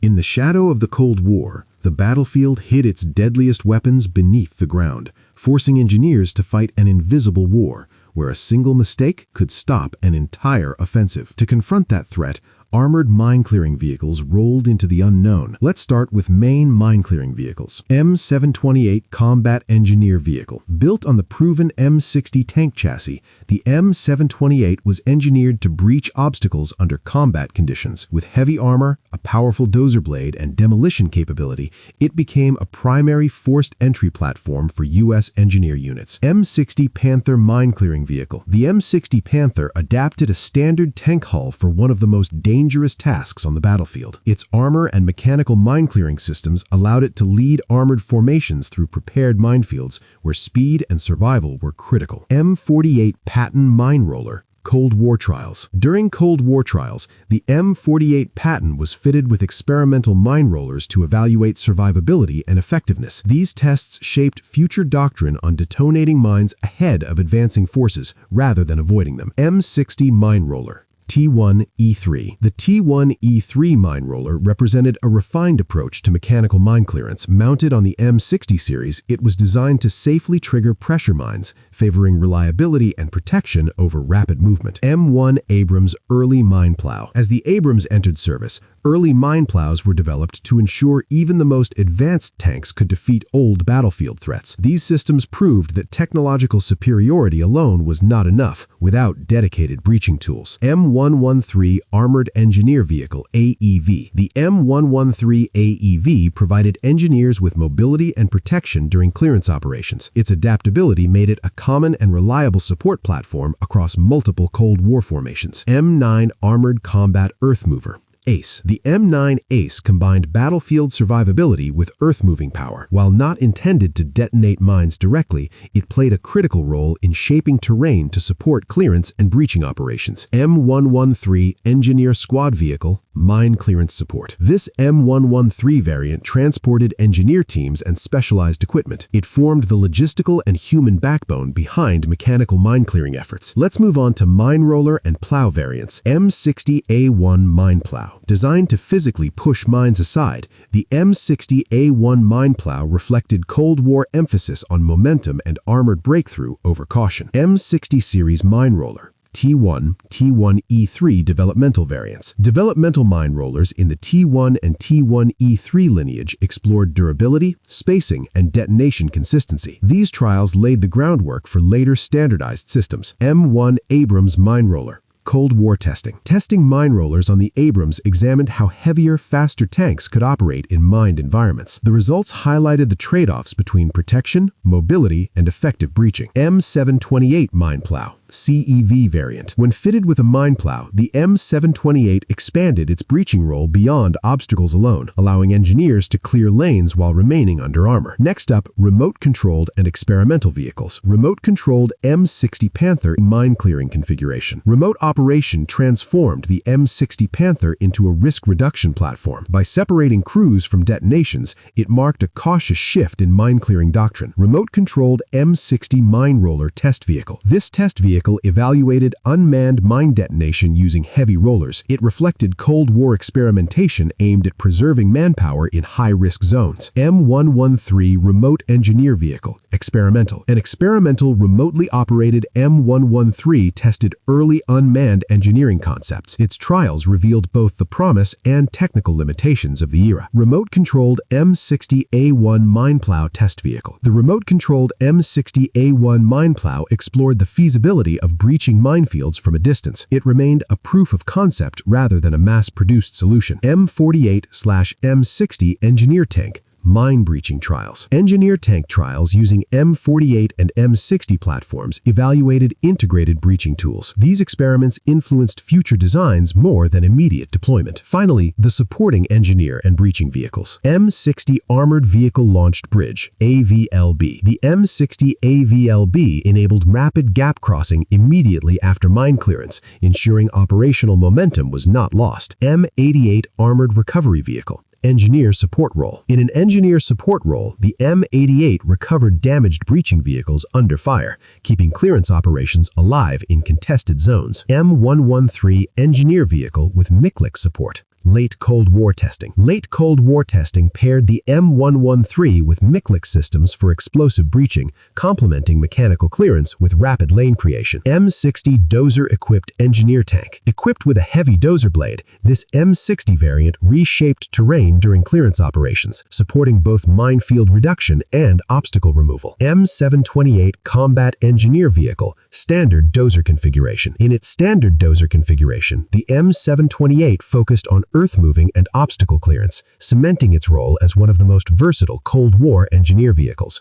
In the shadow of the Cold War, the battlefield hid its deadliest weapons beneath the ground, forcing engineers to fight an invisible war, where a single mistake could stop an entire offensive. To confront that threat, armored mine-clearing vehicles rolled into the unknown. Let's start with main mine-clearing vehicles. M728 Combat Engineer Vehicle. Built on the proven M60 tank chassis, the M728 was engineered to breach obstacles under combat conditions. With heavy armor, a powerful dozer blade, and demolition capability, it became a primary forced entry platform for U.S. engineer units. M60 Panther Mine-Clearing Vehicle. The M60 Panther adapted a standard tank hull for one of the most dangerous tasks on the battlefield. Its armor and mechanical mine-clearing systems allowed it to lead armored formations through prepared minefields where speed and survival were critical. M48 Patton Mine Roller. Cold War Trials. During Cold War trials, the M48 Patton was fitted with experimental mine rollers to evaluate survivability and effectiveness. These tests shaped future doctrine on detonating mines ahead of advancing forces rather than avoiding them. M60 Mine Roller. T1E3. The T1E3 mine roller represented a refined approach to mechanical mine clearance. Mounted on the M60 series, it was designed to safely trigger pressure mines, favoring reliability and protection over rapid movement. M1 Abrams Early Mine Plow. As the Abrams entered service, early mine plows were developed to ensure even the most advanced tanks could defeat old battlefield threats. These systems proved that technological superiority alone was not enough without dedicated breaching tools. M113 Armored Engineer Vehicle AEV. The M113 AEV provided engineers with mobility and protection during clearance operations. Its adaptability made it a common and reliable support platform across multiple Cold War formations. M9 Armored Combat Earth Mover. ACE. The M9 ACE combined battlefield survivability with earth-moving power. While not intended to detonate mines directly, it played a critical role in shaping terrain to support clearance and breaching operations. M113 Engineer Squad Vehicle Mine Clearance Support. This M113 variant transported engineer teams and specialized equipment. It formed the logistical and human backbone behind mechanical mine clearing efforts. Let's move on to mine roller and plow variants. M60A1 Mine Plow. Designed to physically push mines aside, the M60A1 mine plow reflected Cold War emphasis on momentum and armored breakthrough over caution. M60 series mine roller. T1, T1E3 developmental variants. Developmental mine rollers in the T1 and T1E3 lineage explored durability, spacing, and detonation consistency. These trials laid the groundwork for later standardized systems. M1 Abrams Mine Roller. Cold War testing. Testing mine rollers on the Abrams examined how heavier, faster tanks could operate in mined environments. The results highlighted the trade-offs between protection, mobility, and effective breaching. M728 Mine Plow. CEV variant. When fitted with a mine plow, the M728 expanded its breaching role beyond obstacles alone, allowing engineers to clear lanes while remaining under armor. Next up, remote-controlled and experimental vehicles. Remote-controlled M60 Panther mine clearing configuration. Remote operation transformed the M60 Panther into a risk reduction platform. By separating crews from detonations, it marked a cautious shift in mine clearing doctrine. Remote-controlled M60 Mine Roller Test Vehicle. This test vehicle evaluated unmanned mine detonation using heavy rollers. It reflected Cold War experimentation aimed at preserving manpower in high-risk zones. M113 Remote Engineer Vehicle. Experimental. An experimental remotely operated M113 tested early unmanned engineering concepts. Its trials revealed both the promise and technical limitations of the era. Remote-controlled M60A1 Mine Plow Test Vehicle. The remote-controlled M60A1 Mine Plow explored the feasibility of breaching minefields from a distance. It remained a proof of concept rather than a mass-produced solution. M48/M60 Engineer Tank. Mine breaching trials. Engineer tank trials using M48 and M60 platforms evaluated integrated breaching tools. These experiments influenced future designs more than immediate deployment. Finally, the supporting engineer and breaching vehicles. M60 Armored Vehicle Launched Bridge, AVLB. The M60 AVLB enabled rapid gap crossing immediately after mine clearance, ensuring operational momentum was not lost. M88 Armored Recovery Vehicle. Engineer support role. In an engineer support role, the M88 recovered damaged breaching vehicles under fire, keeping clearance operations alive in contested zones. M113 Engineer Vehicle with MICLIC support. Late Cold War testing. Late Cold War testing paired the M113 with MICLIC systems for explosive breaching, complementing mechanical clearance with rapid lane creation. M60 dozer-equipped engineer tank. Equipped with a heavy dozer blade, this M60 variant reshaped terrain during clearance operations, supporting both minefield reduction and obstacle removal. M728 combat engineer vehicle, standard dozer configuration. In its standard dozer configuration, the M728 focused on earth-moving and obstacle clearance, cementing its role as one of the most versatile Cold War engineer vehicles.